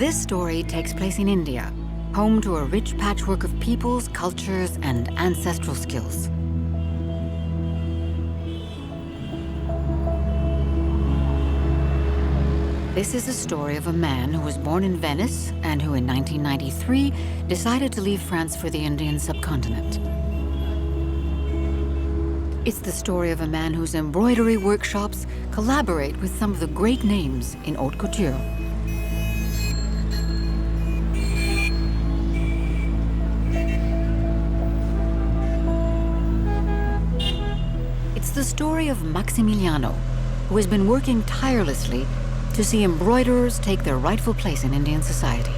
This story takes place in India, home to a rich patchwork of peoples, cultures, and ancestral skills. This is the story of a man who was born in Venice and who in 1993 decided to leave France for the Indian subcontinent. It's the story of a man whose embroidery workshops collaborate with some of the great names in haute couture. It's the story of Maximiliano, who has been working tirelessly to see embroiderers take their rightful place in Indian society.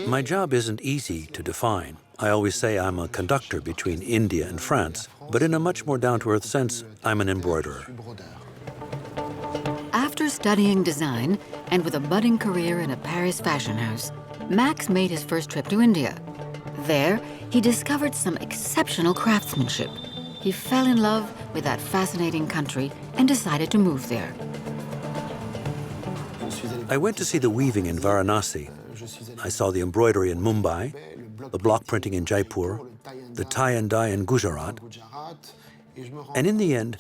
My job isn't easy to define. I always say I'm a conductor between India and France, but in a much more down-to-earth sense, I'm an embroiderer. After studying design and with a budding career in a Paris fashion house, Max made his first trip to India. There, he discovered some exceptional craftsmanship. He fell in love with that fascinating country and decided to move there. I went to see the weaving in Varanasi. I saw the embroidery in Mumbai, the block printing in Jaipur, the tie and dye in Gujarat. And in the end,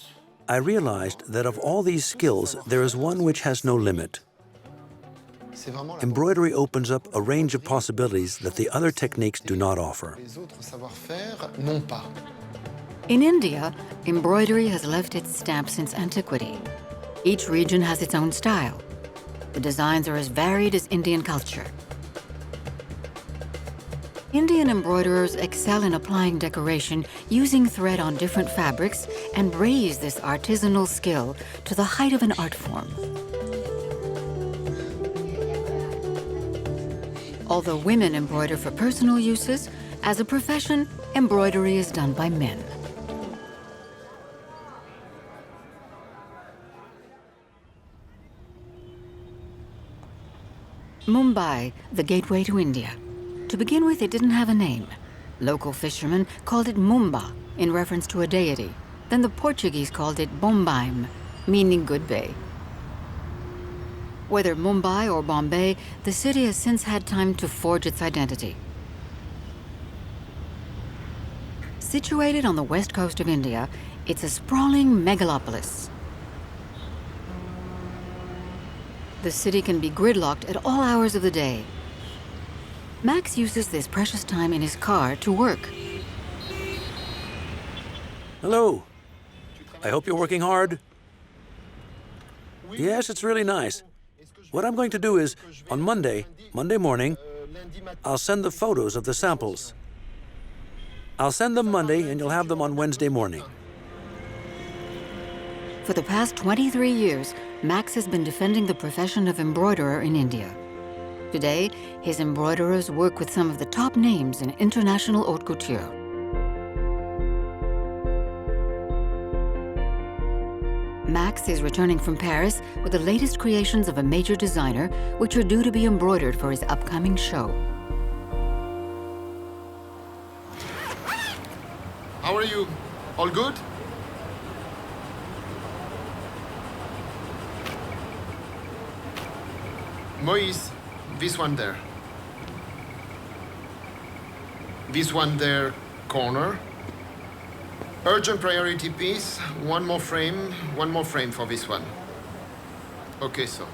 I realized that of all these skills, there is one which has no limit. Embroidery opens up a range of possibilities that the other techniques do not offer. In India, embroidery has left its stamp since antiquity. Each region has its own style. The designs are as varied as Indian culture. Indian embroiderers excel in applying decoration using thread on different fabrics and raise this artisanal skill to the height of an art form. Although women embroider for personal uses, as a profession, embroidery is done by men. Mumbai, the gateway to India. To begin with, it didn't have a name. Local fishermen called it Mumba, in reference to a deity. Then the Portuguese called it Bombaim, meaning good bay. Whether Mumbai or Bombay, the city has since had time to forge its identity. Situated on the west coast of India, it's a sprawling megalopolis. The city can be gridlocked at all hours of the day. Max uses this precious time in his car to work. Hello. I hope you're working hard. Yes, it's really nice. What I'm going to do is, on Monday morning, I'll send the photos of the samples. I'll send them Monday, and you'll have them on Wednesday morning. For the past 23 years, Max has been defending the profession of embroiderer in India. Today, his embroiderers work with some of the top names in international haute couture. Max is returning from Paris with the latest creations of a major designer, which are due to be embroidered for his upcoming show. How are you? All good? Moise, this one there. This one there, corner. Urgent priority piece, one more frame for this one. Okay, so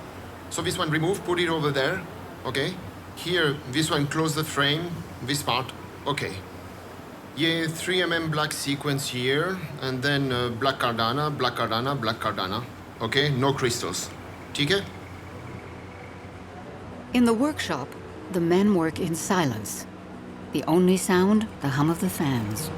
this one remove, put it over there, okay? Here, this one close the frame, this part, okay. Yeah, 3 mm black sequence here, and then black cardana, black cardana, black cardana, okay? No crystals, ठीक है? In the workshop, the men work in silence. The only sound, the hum of the fans.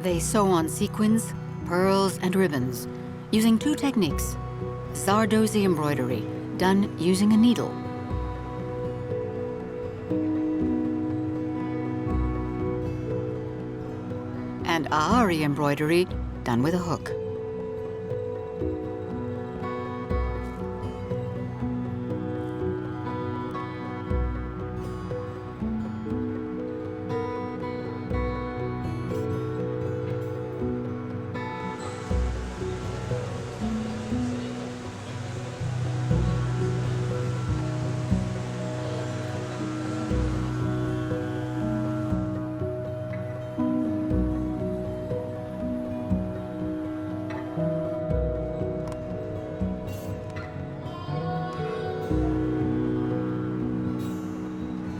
They sew on sequins, pearls, and ribbons, using two techniques: Zardozi embroidery, done using a needle, and Ahari embroidery, done with a hook.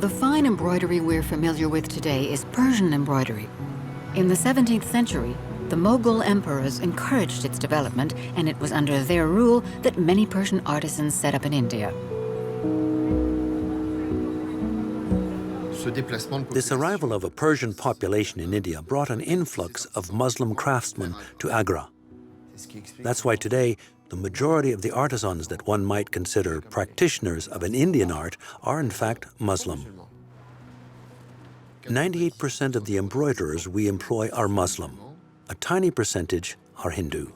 The fine embroidery we're familiar with today is Persian embroidery. In the 17th century, the Mughal emperors encouraged its development, and it was under their rule that many Persian artisans set up in India. This arrival of a Persian population in India brought an influx of Muslim craftsmen to Agra. That's why today, the majority of the artisans that one might consider practitioners of an Indian art are in fact Muslim. 98% of the embroiderers we employ are Muslim. A tiny percentage are Hindu.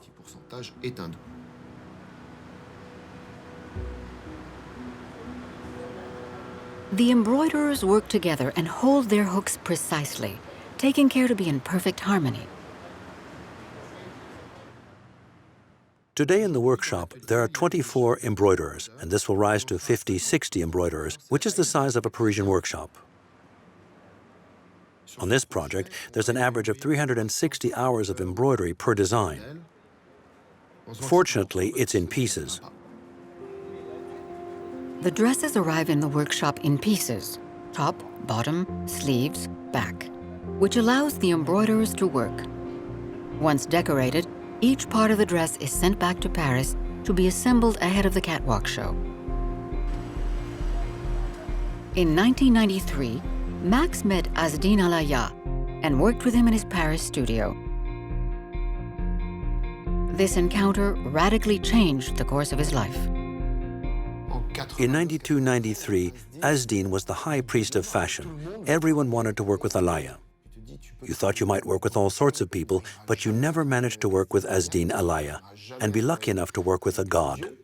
The embroiderers work together and hold their hooks precisely, taking care to be in perfect harmony. Today in the workshop, there are 24 embroiderers, and this will rise to 50, 60 embroiderers, which is the size of a Parisian workshop. On this project, there's an average of 360 hours of embroidery per design. Fortunately, it's in pieces. The dresses arrive in the workshop in pieces: top, bottom, sleeves, back, which allows the embroiderers to work. Once decorated, each part of the dress is sent back to Paris to be assembled ahead of the catwalk show. In 1993, Max met Asdin Alaya and worked with him in his Paris studio. This encounter radically changed the course of his life. In 92-93, Asdin was the high priest of fashion. Everyone wanted to work with Alaya. You thought you might work with all sorts of people, but you never managed to work with Asdin Alaya and be lucky enough to work with a god.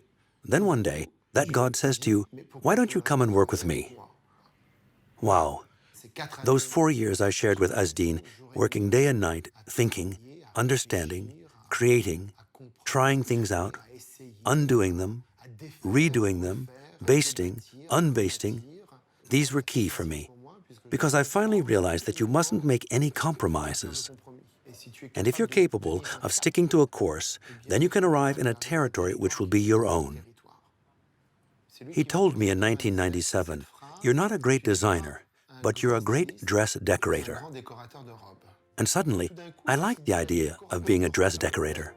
Then one day, that god says to you, "Why don't you come and work with me?" Wow. Those 4 years I shared with Asdin, working day and night, thinking, understanding, creating, trying things out, undoing them, redoing them, basting, unbasting, these were key for me. Because I finally realized that you mustn't make any compromises. And if you're capable of sticking to a course, then you can arrive in a territory which will be your own. He told me in 1997, "You're not a great designer, but you're a great dress decorator." And suddenly, I liked the idea of being a dress decorator.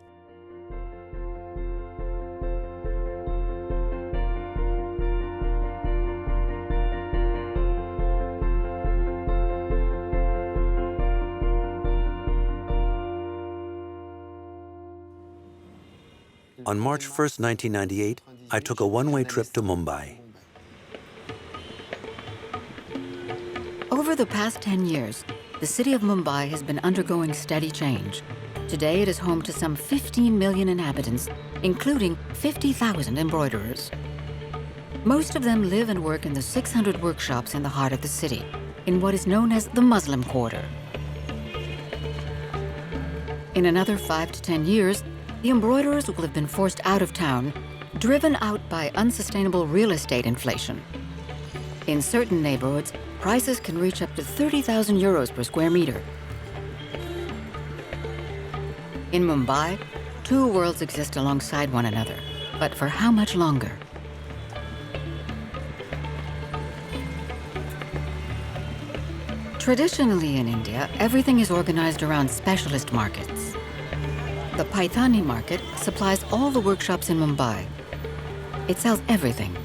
On March 1st, 1998, I took a one-way trip to Mumbai. Over the past 10 years, the city of Mumbai has been undergoing steady change. Today, it is home to some 15 million inhabitants, including 50,000 embroiderers. Most of them live and work in the 600 workshops in the heart of the city, in what is known as the Muslim Quarter. In another 5 to 10 years, the embroiderers will have been forced out of town, driven out by unsustainable real estate inflation. In certain neighborhoods, prices can reach up to 30,000 euros per square meter. In Mumbai, two worlds exist alongside one another, but for how much longer? Traditionally in India, everything is organized around specialist markets. The Paithani market supplies all the workshops in Mumbai. It sells everything: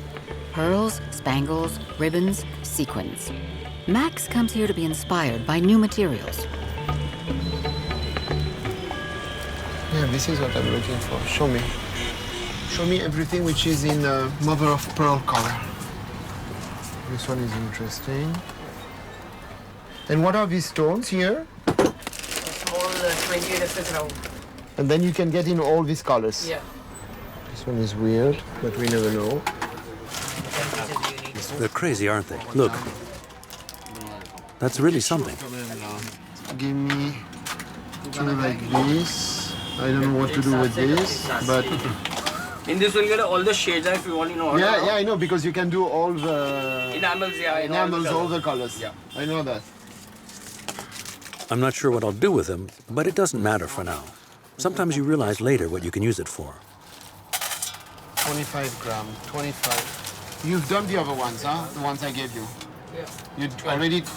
pearls, spangles, ribbons, sequins. Max comes here to be inspired by new materials. Yeah, this is what I'm looking for. Show me. Show me everything which is in mother of pearl color. This one is interesting. And what are these stones here? Small 28 SS round. And then you can get in all these colors. Yeah. This one is weird, but we never know. They're crazy, aren't they? Look. That's really something. Give me two like this. I don't know what to do with this, but In this one, you get all the shades if you want, you know. yeah, I know, because you can do all the Enamels, yeah. enamels, all the colors. Yeah, I know that. I'm not sure what I'll do with them, but it doesn't matter for now. Sometimes you realize later what you can use it for. 25 gram, 25. You've done the other ones, huh? The ones I gave you. Yeah.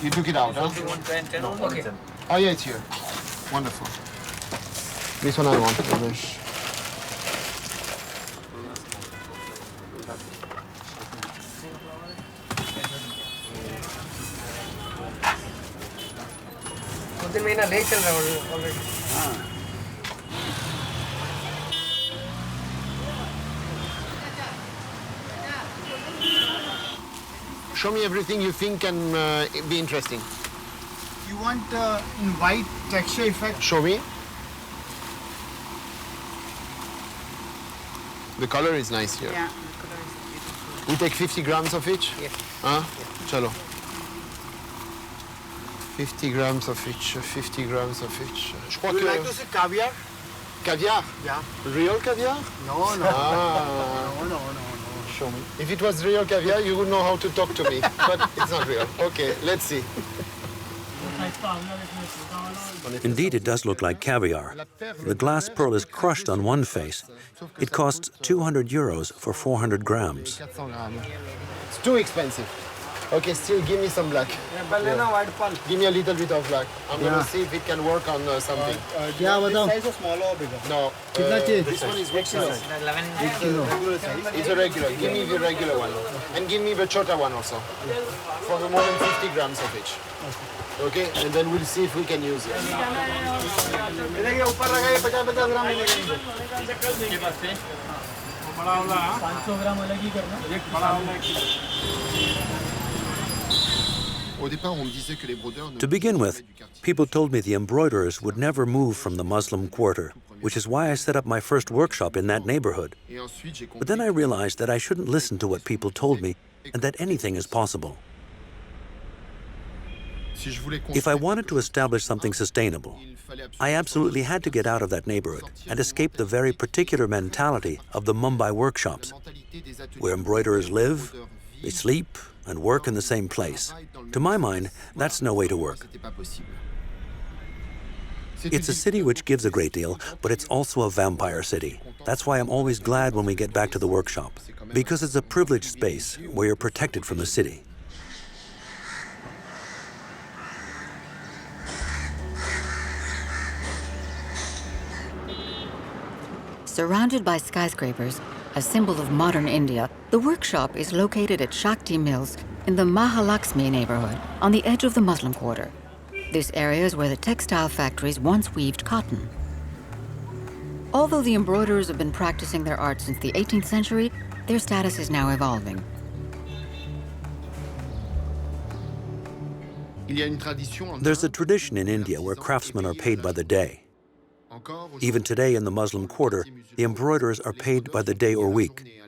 You took it out, huh? 110. Okay. Oh yeah, it's here. Wonderful. This one I want. कुछ दिन महीना ले चल रहा है already. Show me everything you think can be interesting. You want in white texture effect? Show me. The color is nice here. Yeah. We take 50 grams of each? Yes. Huh? Chalo. 50 grams of each, 50 grams of each. Je crois Would you que... like to see caviar? Caviar? Yeah. Real caviar? No, no. Ah. No. Show me. If it was real caviar, you would know how to talk to me. But it's not real. Okay, let's see. Indeed, it does look like caviar. The glass pearl is crushed on one face. It costs 200 euros for 400 grams. 400 grams. It's too expensive. Okay, still give me some black. white Give me a little bit of black. I'm gonna see if it can work on something. Yeah, बताओ. Size smaller or bigger? No. कितना चाहिए? This one is which size? 11. It's a regular. Give me the regular one. And give me the chota one also. For the more than 50 grams of each. Okay? And then we'll see if we can use it. इधर ये ऊपर लगाइए 50-50 ग्राम में लगाइए. 500 ग्राम अलग ही करना. एक बड़ा वाला. To begin with, people told me the embroiderers would never move from the Muslim quarter, which is why I set up my first workshop in that neighborhood. But then I realized that I shouldn't listen to what people told me and that anything is possible. If I wanted to establish something sustainable, I absolutely had to get out of that neighborhood and escape the very particular mentality of the Mumbai workshops, where embroiderers live, they sleep, and work in the same place. To my mind, that's no way to work. It's a city which gives a great deal, but it's also a vampire city. That's why I'm always glad when we get back to the workshop, because it's a privileged space where you're protected from the city. Surrounded by skyscrapers, a symbol of modern India, the workshop is located at Shakti Mills in the Mahalakshmi neighborhood on the edge of the Muslim quarter. This area is where the textile factories once weaved cotton. Although the embroiderers have been practicing their art since the 18th century, their status is now evolving. There's a tradition in India where craftsmen are paid by the day. Even today in the Muslim quarter, the embroiderers are paid by the day or week.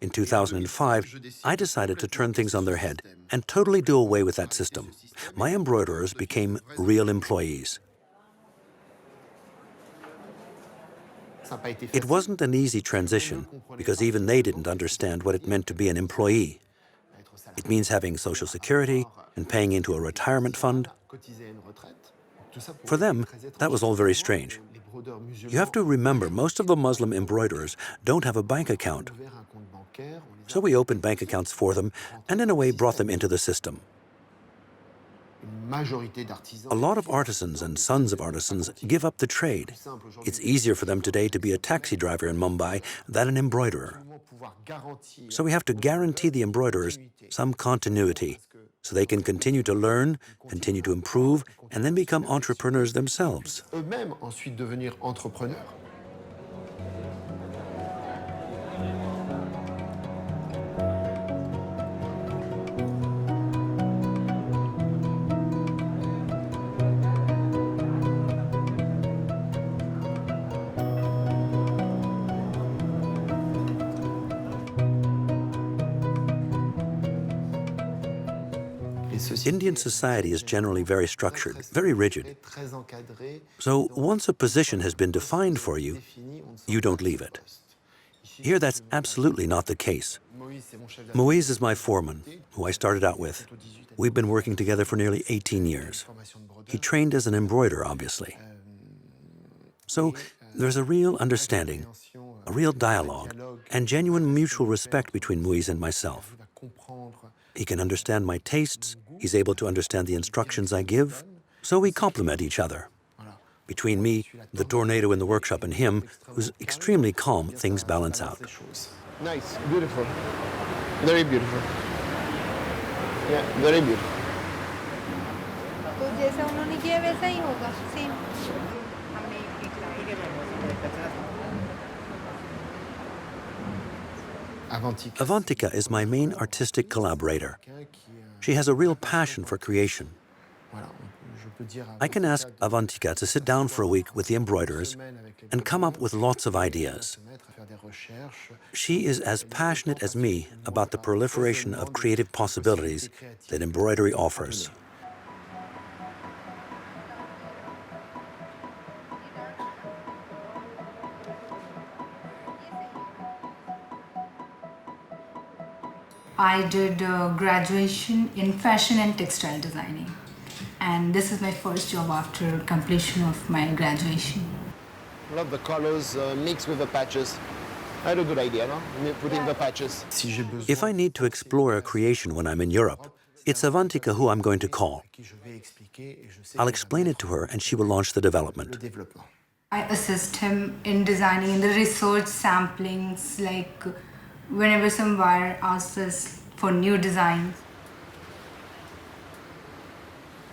In 2005, I decided to turn things on their head and totally do away with that system. My embroiderers became real employees. It wasn't an easy transition because even they didn't understand what it meant to be an employee. It means having Social Security and paying into a retirement fund. For them, that was all very strange. You have to remember, most of the Muslim embroiderers don't have a bank account. So we opened bank accounts for them and in a way brought them into the system. A lot of artisans and sons of artisans give up the trade. It's easier for them today to be a taxi driver in Mumbai than an embroiderer. So we have to guarantee the embroiderers some continuity so they can continue to learn, continue to improve, and then become entrepreneurs themselves. Eux-mêmes ensuite devenir entrepreneurs. Indian society is generally very structured, very rigid. So once a position has been defined for you, you don't leave it. Here, that's absolutely not the case. Moïse is my foreman, who I started out with. We've been working together for nearly 18 years. He trained as an embroiderer, obviously. So there's a real understanding, a real dialogue, and genuine mutual respect between Moïse and myself. He can understand my tastes, he's able to understand the instructions I give, so we complement each other. Between me, the tornado in the workshop, and him, who's extremely calm, things balance out. Nice, beautiful. Very beautiful. Yeah, very beautiful. तो जैसा उन्होंने किया वैसा ही होगा, same. Avantika is my main artistic collaborator. She has a real passion for creation. I can ask Avantika to sit down for a week with the embroiderers and come up with lots of ideas. She is as passionate as me about the proliferation of creative possibilities that embroidery offers. I did graduation in fashion and textile designing, and this is my first job after completion of my graduation. Love the colors mixed with the patches. I had a good idea, no? Putting the patches. If I need to explore a creation when I'm in Europe, it's Avantika who I'm going to call. I'll explain it to her and she will launch the development. I assist him in designing, in the research samplings, like whenever some buyer asks us for new designs.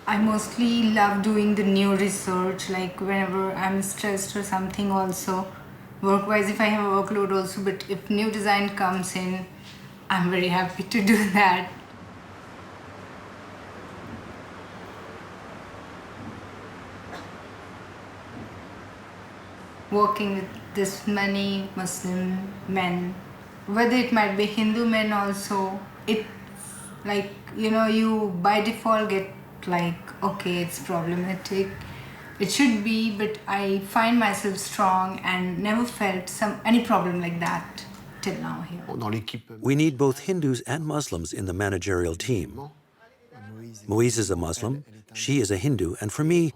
I mostly love doing the new research, like whenever I'm stressed or something also. Work-wise, if I have a workload also, but if new design comes in, I'm very happy to do that. Working with this many Muslim men, whether it might be Hindu men also, it like, you know, you by default get like, okay, it's problematic. It should be, but I find myself strong and never felt any problem like that till now here. We need both Hindus and Muslims in the managerial team. Moïse is a Muslim, she is a Hindu, and for me,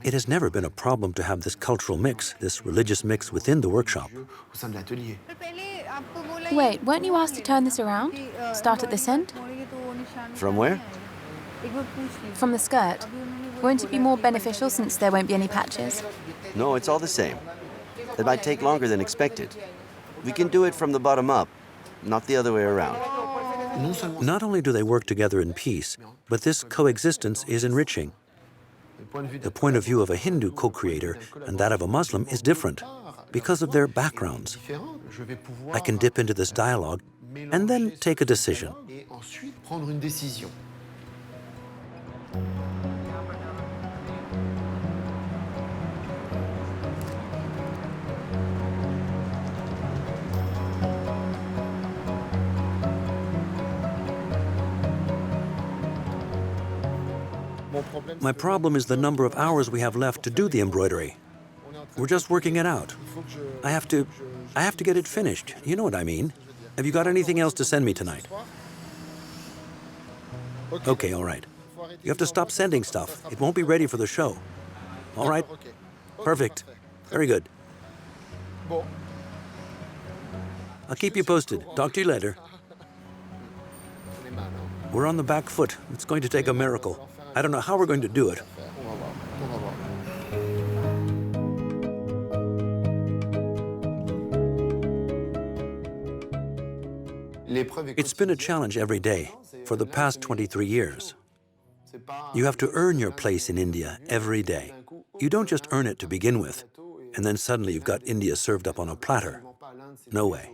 it has never been a problem to have this cultural mix, this religious mix within the workshop. Wait, weren't you asked to turn this around? Start at this end? From where? From the skirt. Won't it be more beneficial since there won't be any patches? No, it's all the same. It might take longer than expected. We can do it from the bottom up, not the other way around. Not only do they work together in peace, but this coexistence is enriching. The point of view of a Hindu co-creator and that of a Muslim is different because of their backgrounds. I can dip into this dialogue and then take a decision. My problem is the number of hours we have left to do the embroidery. We're just working it out. I have to get it finished. You know what I mean. Have you got anything else to send me tonight? Okay, all right. You have to stop sending stuff. It won't be ready for the show. All right? Perfect. Very good. I'll keep you posted. Talk to you later. We're on the back foot. It's going to take a miracle. I don't know how we're going to do it. It's been a challenge every day for the past 23 years. You have to earn your place in India every day. You don't just earn it to begin with, and then suddenly you've got India served up on a platter. No way.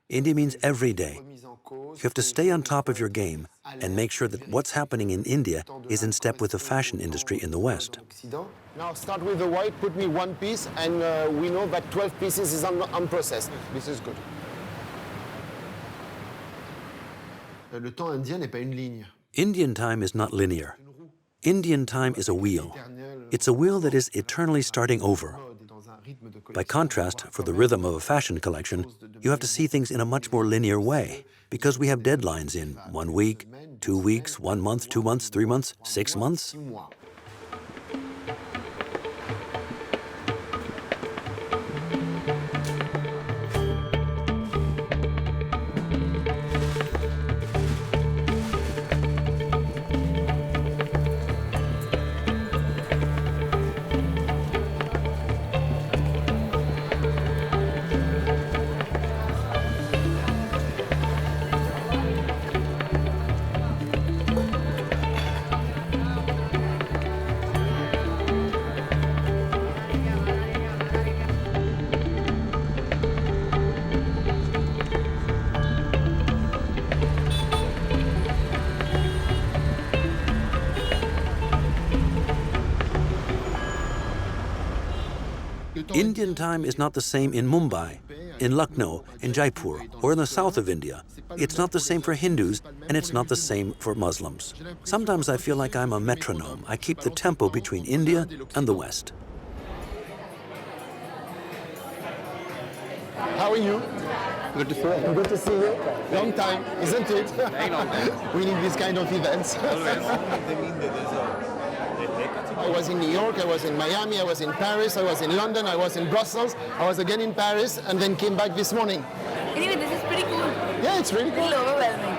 India means every day. You have to stay on top of your game and make sure that what's happening in India is in step with the fashion industry in the West. Now start with the white, put me one piece, and we know that 12 pieces is unprocessed. This is good. Le temps indien n'est pas une ligne. Indian time is not linear. Indian time is a wheel. It's a wheel that is eternally starting over. By contrast, for the rhythm of a fashion collection, you have to see things in a much more linear way, because we have deadlines in 1 week, 2 weeks, 1 month, 2 months, 3 months, 6 months. Indian time is not the same in Mumbai, in Lucknow, in Jaipur, or in the south of India. It's not the same for Hindus, and it's not the same for Muslims. Sometimes I feel like I'm a metronome. I keep the tempo between India and the West. How are you? Good to see you. Good to see you. Long time, isn't it? Very long time. We need these kind of events. I was in New York, I was in Miami, I was in Paris, I was in London, I was in Brussels, I was again in Paris, and then came back this morning. Anyway, this is pretty cool. Yeah, it's really cool. It's overwhelming.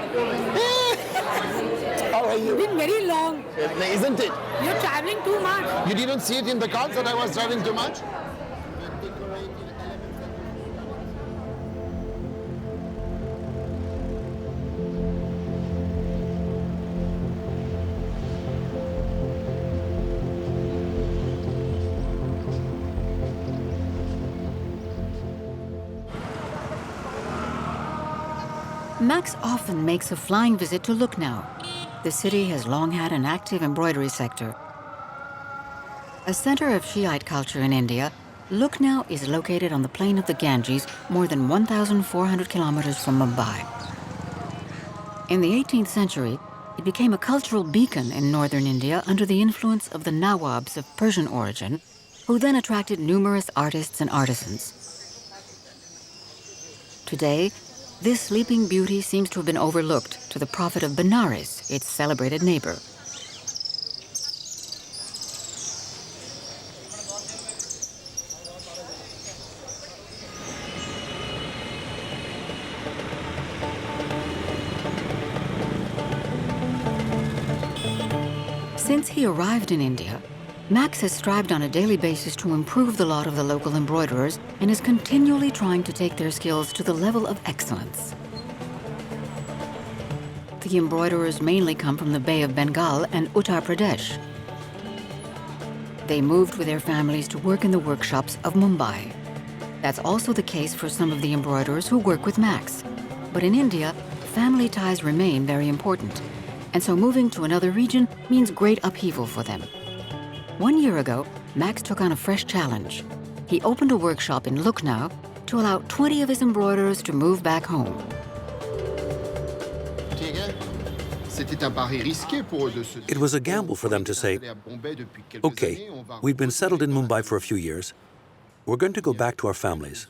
How are you? It's been very long. Isn't it? You're traveling too much. You didn't see it in the cards that I was traveling too much? Max often makes a flying visit to Lucknow. The city has long had an active embroidery sector. A center of Shiite culture in India, Lucknow is located on the plain of the Ganges, more than 1,400 kilometers from Mumbai. In the 18th century, it became a cultural beacon in northern India under the influence of the Nawabs of Persian origin, who then attracted numerous artists and artisans. Today, this sleeping beauty seems to have been overlooked to the profit of Benares, its celebrated neighbor. Since he arrived in India, Max has strived on a daily basis to improve the lot of the local embroiderers and is continually trying to take their skills to the level of excellence. The embroiderers mainly come from the Bay of Bengal and Uttar Pradesh. They moved with their families to work in the workshops of Mumbai. That's also the case for some of the embroiderers who work with Max. But in India, family ties remain very important, and so moving to another region means great upheaval for them. 1 year ago, Max took on a fresh challenge. He opened a workshop in Lucknow to allow 20 of his embroiderers to move back home. It was a gamble for them to say, okay, we've been settled in Mumbai for a few years. We're going to go back to our families.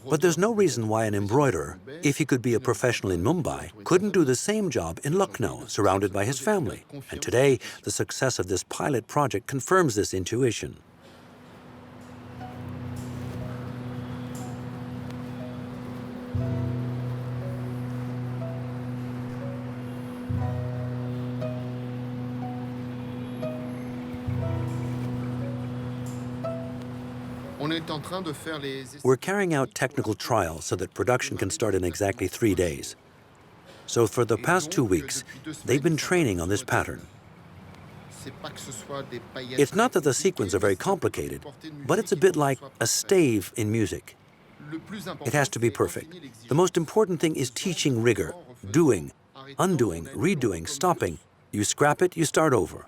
But there's no reason why an embroiderer, if he could be a professional in Mumbai, couldn't do the same job in Lucknow, surrounded by his family. And today, the success of this pilot project confirms this intuition. We're carrying out technical trials so that production can start in exactly 3 days. So for the past 2 weeks, they've been training on this pattern. It's not that the sequins are very complicated, but it's a bit like a stave in music. It has to be perfect. The most important thing is teaching rigor, doing, undoing, redoing, stopping. You scrap it, you start over.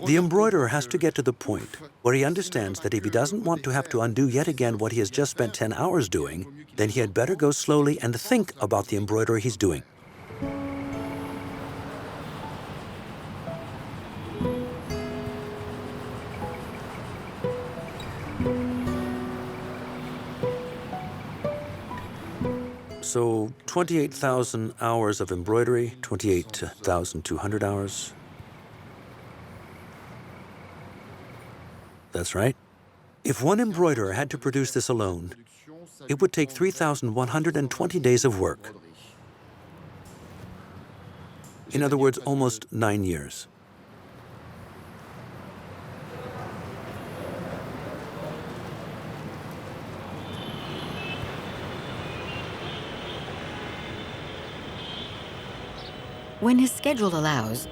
The embroiderer has to get to the point where he understands that if he doesn't want to have to undo yet again what he has just spent 10 hours doing, then he had better go slowly and think about the embroidery he's doing. So 28,000 hours of embroidery, 28,200 hours. That's right. If one embroiderer had to produce this alone, it would take 3,120 days of work. In other words, almost 9 years. When his schedule allows,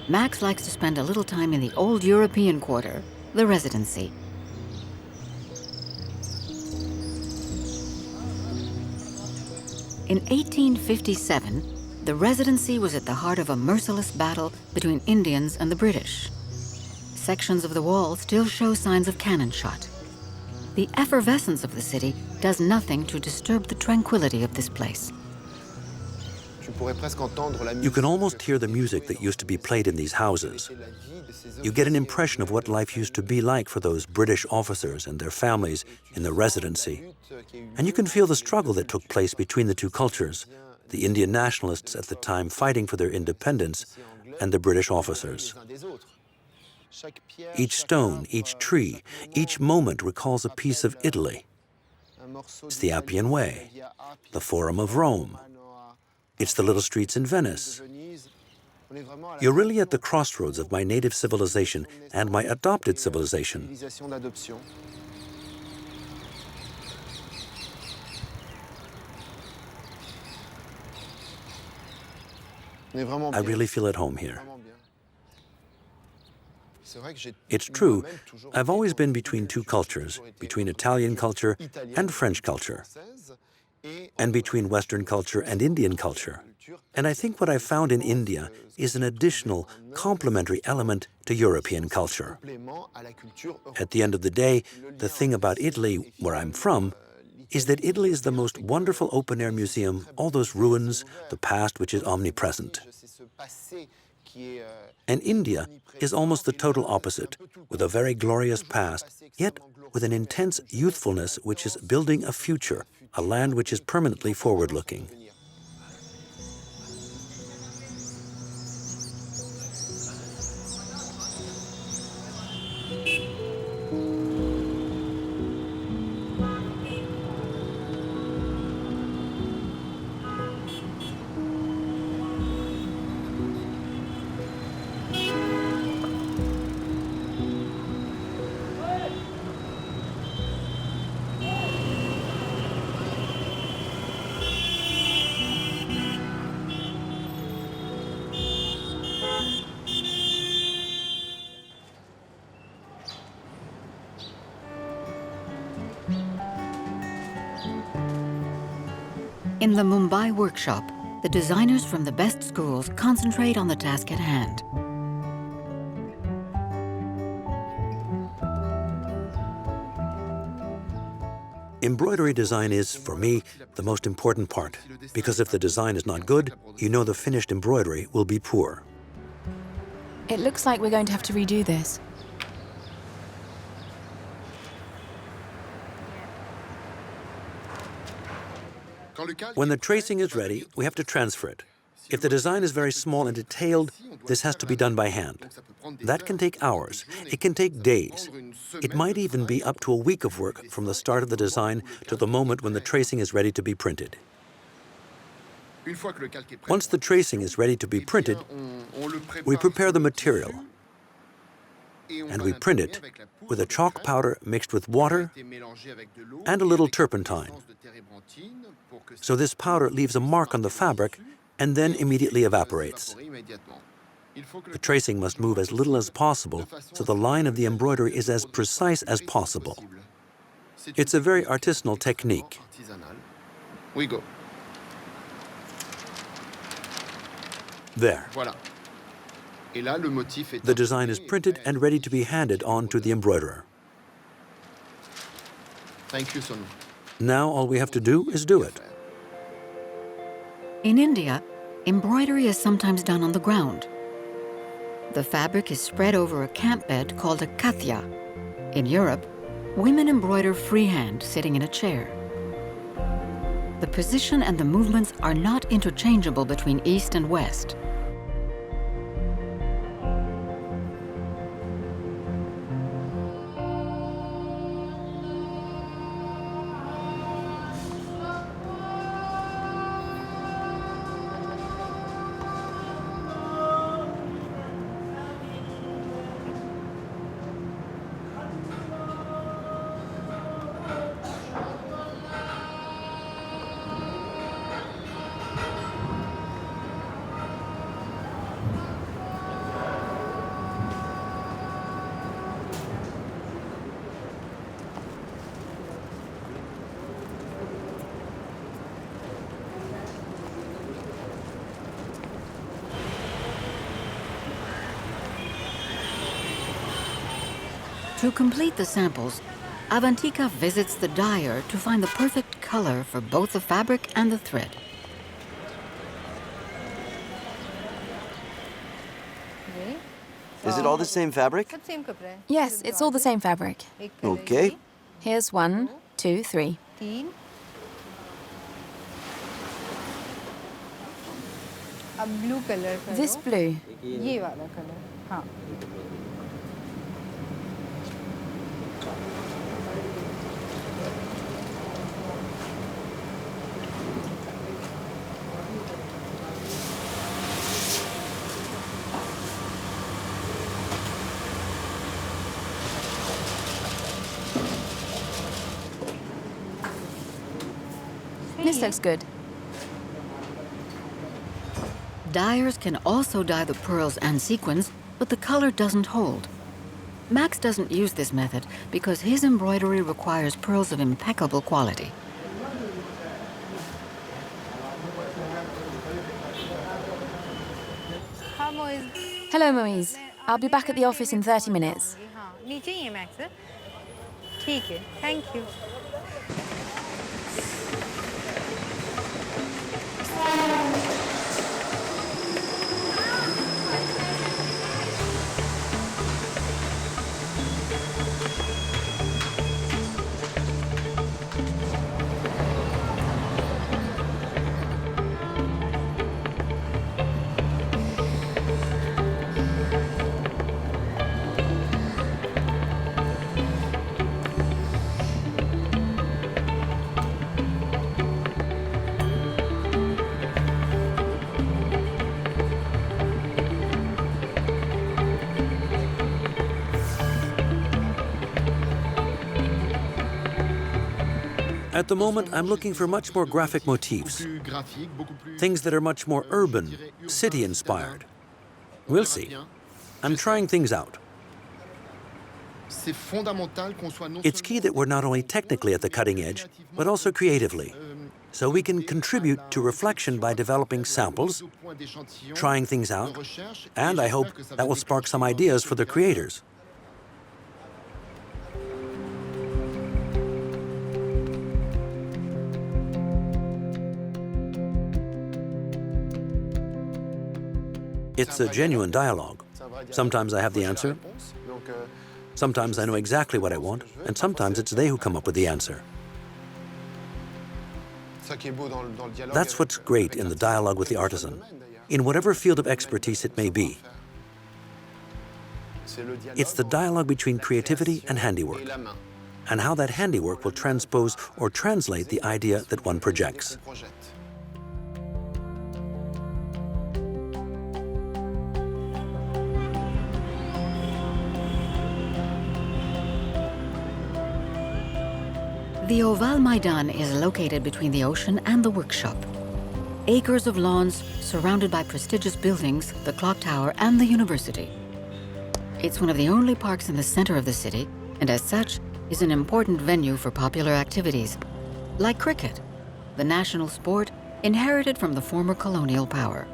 Max likes to spend a little time in the old European quarter, the Residency. In 1857, the Residency was at the heart of a merciless battle between Indians and the British. Sections of the wall still show signs of cannon shot. The effervescence of the city does nothing to disturb the tranquility of this place. You can almost hear the music that used to be played in these houses. You get an impression of what life used to be like for those British officers and their families in the Residency. And you can feel the struggle that took place between the two cultures, the Indian nationalists at the time fighting for their independence, and the British officers. Each stone, each tree, each moment recalls a piece of Italy. It's the Appian Way, the Forum of Rome. It's the little streets in Venice. You're really at the crossroads of my native civilization and my adopted civilization. I really feel at home here. It's true, I've always been between two cultures, between Italian culture and French culture, and between Western culture and Indian culture. And I think what I found in India is an additional, complementary element to European culture. At the end of the day, the thing about Italy, where I'm from, is that Italy is the most wonderful open-air museum, all those ruins, the past which is omnipresent. And India is almost the total opposite, with a very glorious past, yet with an intense youthfulness which is building a future, a land which is permanently forward-looking. In the Mumbai workshop, the designers from the best schools concentrate on the task at hand. Embroidery design is, for me, the most important part, because if the design is not good, you know the finished embroidery will be poor. It looks like we're going to have to redo this. When the tracing is ready, we have to transfer it. If the design is very small and detailed, this has to be done by hand. That can take hours. It can take days. It might even be up to a week of work from the start of the design to the moment when the tracing is ready to be printed. Once the tracing is ready to be printed, we prepare the material. and we print it with a chalk powder mixed with water and a little turpentine. So this powder leaves a mark on the fabric and then immediately evaporates. The tracing must move as little as possible, so the line of the embroidery is as precise as possible. It's a very artisanal technique. We go. There. Voilà. Et là, le motif est The design is printed and ready to be handed on to the embroiderer. Thank you, Sonu. Now all we have to do is do it. In India, embroidery is sometimes done on the ground. The fabric is spread over a camp bed called a kathya. In Europe, women embroider freehand, sitting in a chair. The position and the movements are not interchangeable between East and West. To complete the samples, Avantika visits the dyer to find the perfect color for both the fabric and the thread. Is it all the same fabric? Yes, it's all the same fabric. Okay. Here's 1, 2, 3. अब blue colour का This blue. ये वाला colour हाँ This looks good. Dyers can also dye the pearls and sequins, but the color doesn't hold. Max doesn't use this method because his embroidery requires pearls of impeccable quality. Hello, Moise. I'll be back at the office in 30 minutes. हाँ नीचे ही है max ठीक है thank you At the moment, I'm looking for much more graphic motifs, things that are much more urban, city-inspired. We'll see. I'm trying things out. It's key that we're not only technically at the cutting edge, but also creatively, so we can contribute to reflection by developing samples, trying things out, and I hope that will spark some ideas for the creators. It's a genuine dialogue. Sometimes I have the answer. Sometimes I know exactly what I want, and sometimes it's they who come up with the answer. That's what's great in the dialogue with the artisan, in whatever field of expertise it may be. It's the dialogue between creativity and handiwork, and how that handiwork will transpose or translate the idea that one projects. The Oval Maidan is located between the ocean and the workshop. Acres of lawns surrounded by prestigious buildings, the clock tower and the university. It's one of the only parks in the center of the city, and as such, is an important venue for popular activities, like cricket, the national sport inherited from the former colonial power.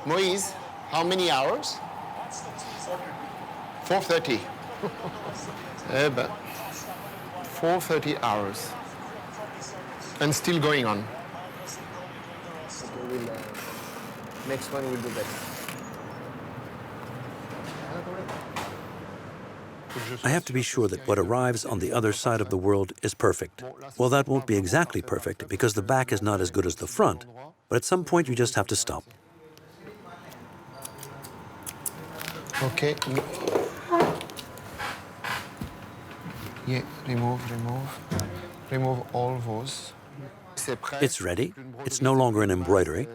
Moise, how many hours? 4:30. 4:30 hours. And still going on. Next one will do better. I have to be sure that what arrives on the other side of the world is perfect. Well, that won't be exactly perfect because the back is not as good as the front, but at some point you just have to stop. Okay. Yeah, remove all those. It's ready. It's no longer an embroidery.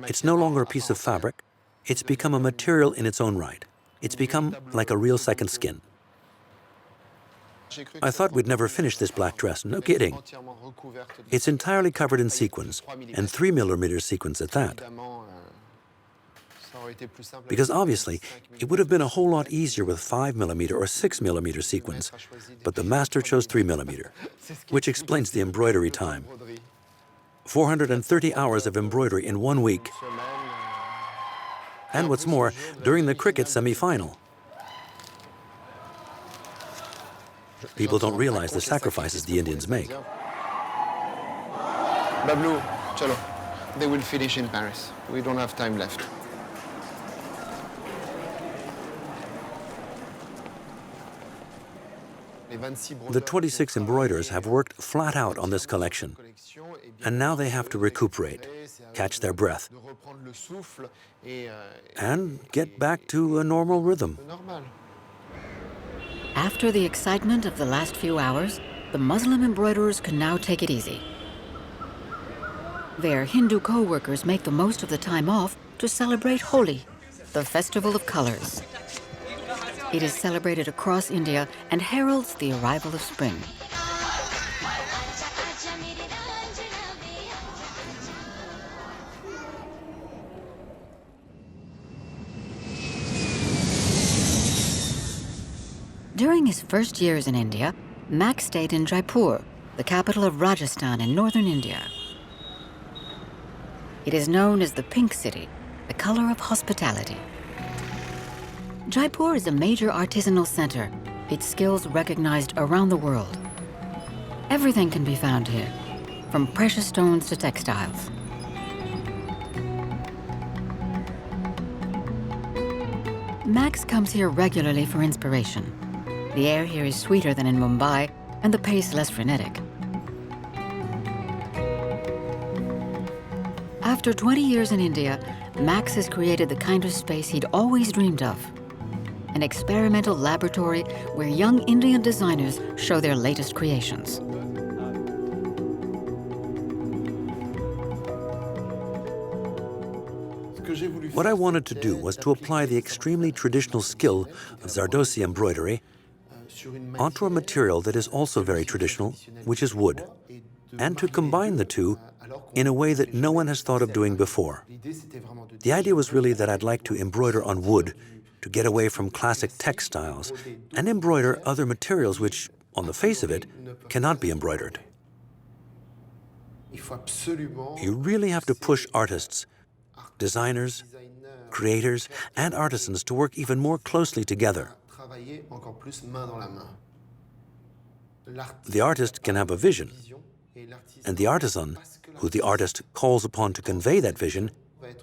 It's no longer a piece of fabric. It's become a material in its own right. It's become like a real second skin. I thought we'd never finish this black dress. No kidding. It's entirely covered in sequins, and 3mm sequins at that. Because obviously, it would have been a whole lot easier with 5mm or 6mm sequins, but the master chose 3mm, which explains the embroidery time. 430 hours of embroidery in 1 week. And what's more, during the cricket semi-final. People don't realize the sacrifices the Indians make. Bablou, chalo. They will finish in Paris. We don't have time left. The 26 embroiderers have worked flat out on this collection, and now they have to recuperate, catch their breath, and get back to a normal rhythm. After the excitement of the last few hours, the Muslim embroiderers can now take it easy. Their Hindu co-workers make the most of the time off to celebrate Holi, the festival of colors. It is celebrated across India and heralds the arrival of spring. During his first years in India, Max stayed in Jaipur, the capital of Rajasthan in northern India. It is known as the Pink City, the color of hospitality. Jaipur is a major artisanal center, its skills recognized around the world. Everything can be found here, from precious stones to textiles. Max comes here regularly for inspiration. The air here is sweeter than in Mumbai, and the pace less frenetic. After 20 years in India, Max has created the kind of space he'd always dreamed of. An experimental laboratory where young Indian designers show their latest creations. What I wanted to do was to apply the extremely traditional skill of Zardosi embroidery onto a material that is also very traditional, which is wood, and to combine the two in a way that no one has thought of doing before. The idea was really that I'd like to embroider on wood to get away from classic textiles and embroider other materials which, on the face of it, cannot be embroidered. You really have to push artists, designers, creators, and artisans to work even more closely together. The artist can have a vision, and the artisan, who the artist calls upon to convey that vision,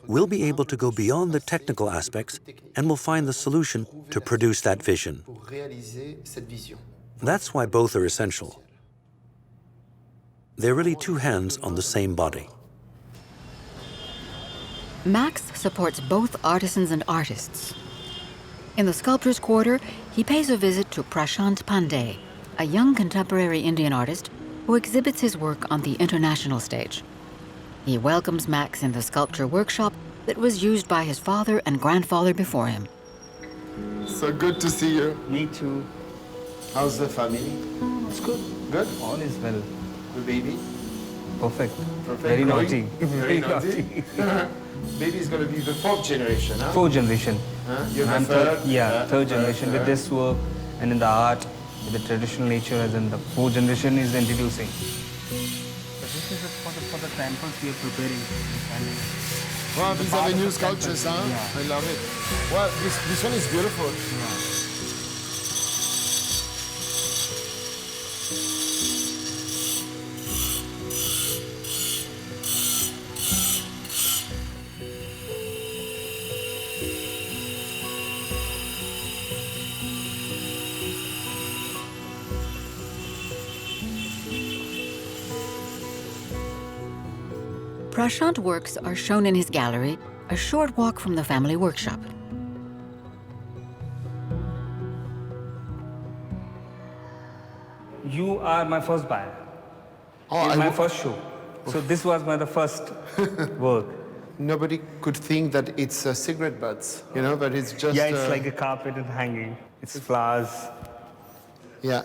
will be able to go beyond the technical aspects and will find the solution to produce that vision. That's why both are essential. They're really two hands on the same body. Max supports both artisans and artists. In the sculptor's quarter, he pays a visit to Prashant Pandey, a young contemporary Indian artist who exhibits his work on the international stage. He welcomes Max in the sculpture workshop that was used by his father and grandfather before him. So good to see you. Me too. How's the family? It's good. Good? All is well. The baby? Perfect. Perfect. Very Growing? naughty. Very naughty. Baby's going to be the fourth generation, huh? Fourth generation. You're the I'm third? third generation with this work and in the art, with the traditional nature, as in the fourth generation is introducing. This is for the temples we are preparing. Wow, these are the new sculptures, huh? Yeah. I love it. Wow, this one is beautiful. Yeah. Prashant works are shown in his gallery, a short walk from the family workshop. You are my first buyer. Oh, My first show. So this was the first work. Nobody could think that it's cigarette butts, you know, but it's just... Yeah, it's like a carpet and hanging. It's flowers. Yeah.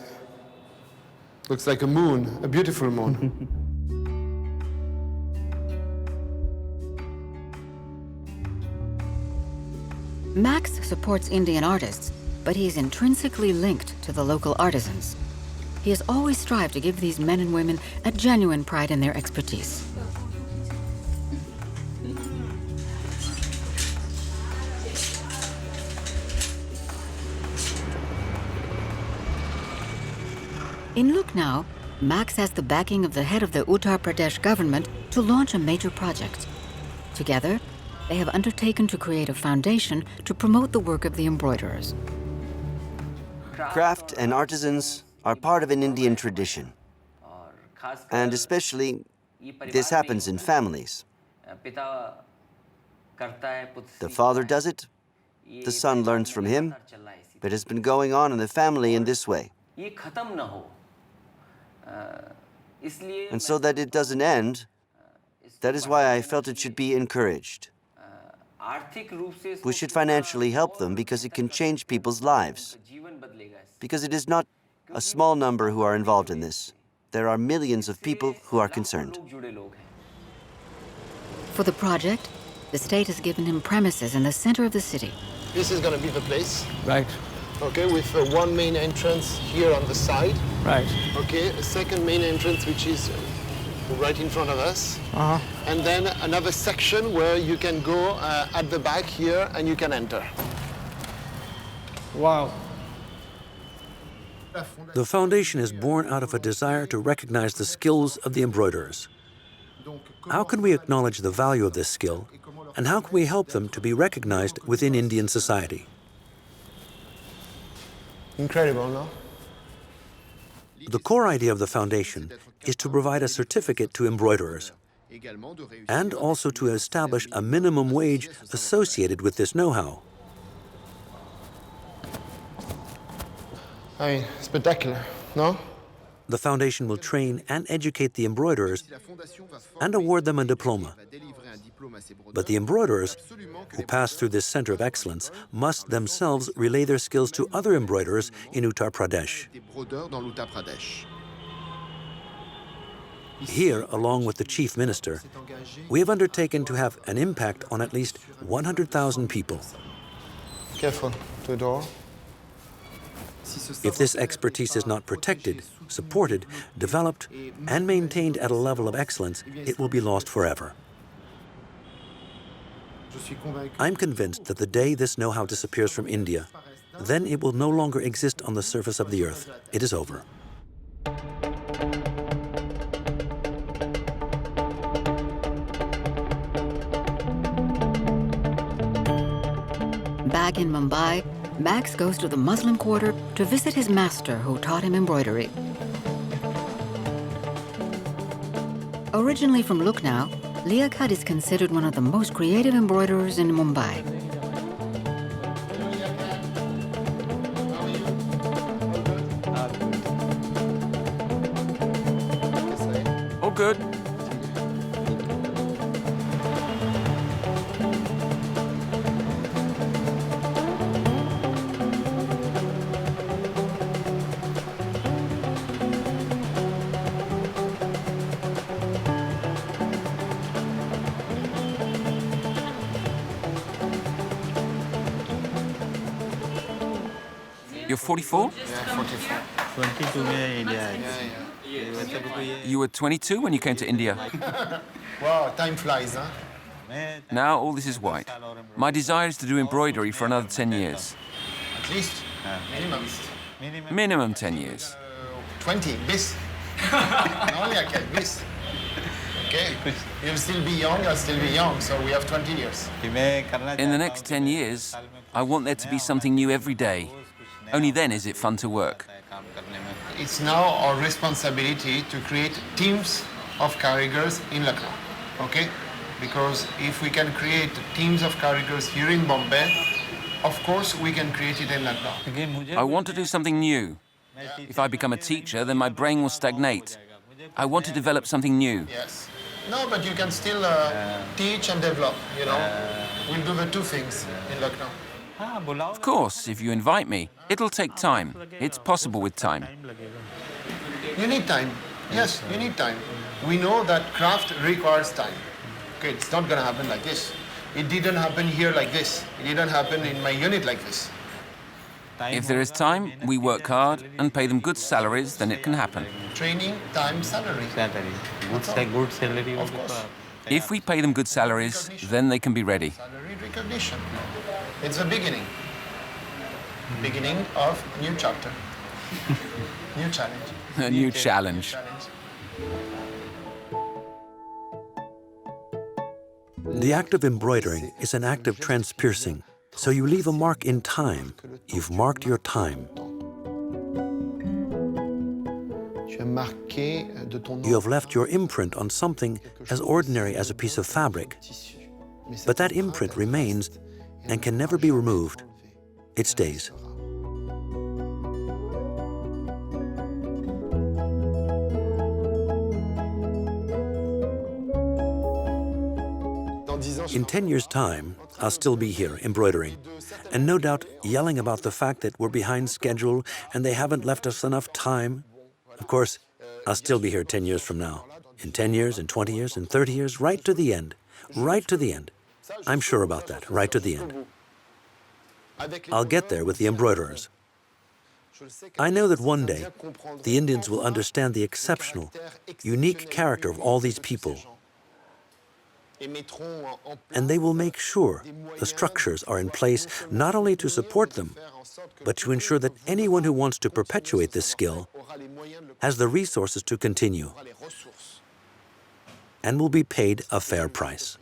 Looks like a moon, a beautiful moon. Max supports Indian artists, but he is intrinsically linked to the local artisans. He has always strived to give these men and women a genuine pride in their expertise. In Lucknow, Max has the backing of the head of the Uttar Pradesh government to launch a major project. Together, they have undertaken to create a foundation to promote the work of the embroiderers. Craft and artisans are part of an Indian tradition. And especially, this happens in families. The father does it, the son learns from him. It has been going on in the family in this way. And so that it doesn't end, that is why I felt it should be encouraged. We should financially help them because it can change people's lives. Because it is not a small number who are involved in this. There are millions of people who are concerned. For the project, the state has given him premises in the center of the city. This is going to be the place. Right. Okay, with one main entrance here on the side. Right. Okay, a second main entrance which is right in front of us. And then another section where you can go at the back here and you can enter. Wow. The foundation is born out of a desire to recognize the skills of the embroiderers. How can we acknowledge the value of this skill, and how can we help them to be recognized within Indian society? Incredible, no? The core idea of the foundation is to provide a certificate to embroiderers and also to establish a minimum wage associated with this know-how. I mean, spectacular, no? The foundation will train and educate the embroiderers and award them a diploma. But the embroiderers, who pass through this center of excellence, must themselves relay their skills to other embroiderers in Uttar Pradesh. Here, along with the chief minister, we have undertaken to have an impact on at least 100,000 people. Careful, the door. If this expertise is not protected, supported, developed, and maintained at a level of excellence, it will be lost forever. I'm convinced that the day this know-how disappears from India, then it will no longer exist on the surface of the earth. It is over. Back in Mumbai, Max goes to the Muslim quarter to visit his master who taught him embroidery. Originally from Lucknow, Liaquat is considered one of the most creative embroiderers in Mumbai. All good. You're 44? Yeah, 44. 22 में India You were 22 when you came to India. Wow, time flies, huh? Now all this is white. My desire is to do embroidery for another 10 years. At least, minimum. Minimum 10 years. 20, bis. Only I can bis. Okay, you'll still be young, I'll still be young, so we have 20 years. In the next 10 years, I want there to be something new every day. Only then is it fun to work. It's now our responsibility to create teams of carriers in Lucknow, okay? Because if we can create teams of carriers here in Bombay, of course we can create it in Lucknow. I want to do something new. If I become a teacher, then my brain will stagnate. I want to develop something new. Yes. No, but you can still teach and develop, you know? We'll do the two things in Lucknow. Of course, if you invite me. It'll take time. It's possible with time. You need time. Yes, you need time. We know that craft requires time. Okay, it's not going to happen like this. It didn't happen here like this. It didn't happen in my unit like this. If there is time, we work hard and pay them good salaries, then it can happen. Training, time, salary. Good salary. Of course. If we pay them good salaries, then they can be ready. Salary recognition. It's the beginning. Beginning of new chapter. New challenge. A new challenge. The act of embroidering is an act of transpiercing. So you leave a mark in time. You've marked your time. You have left your imprint on something as ordinary as a piece of fabric. But that imprint remains and can never be removed. It stays. In 10 years' time, I'll still be here embroidering, and no doubt yelling about the fact that we're behind schedule and they haven't left us enough time. Of course, I'll still be here 10 years from now. In 10 years, in 20 years, in 30 years, right to the end. Right to the end. I'm sure about that, right to the end. I'll get there with the embroiderers. I know that one day, the Indians will understand the exceptional, unique character of all these people. And they will make sure the structures are in place not only to support them, but to ensure that anyone who wants to perpetuate this skill has the resources to continue and will be paid a fair price.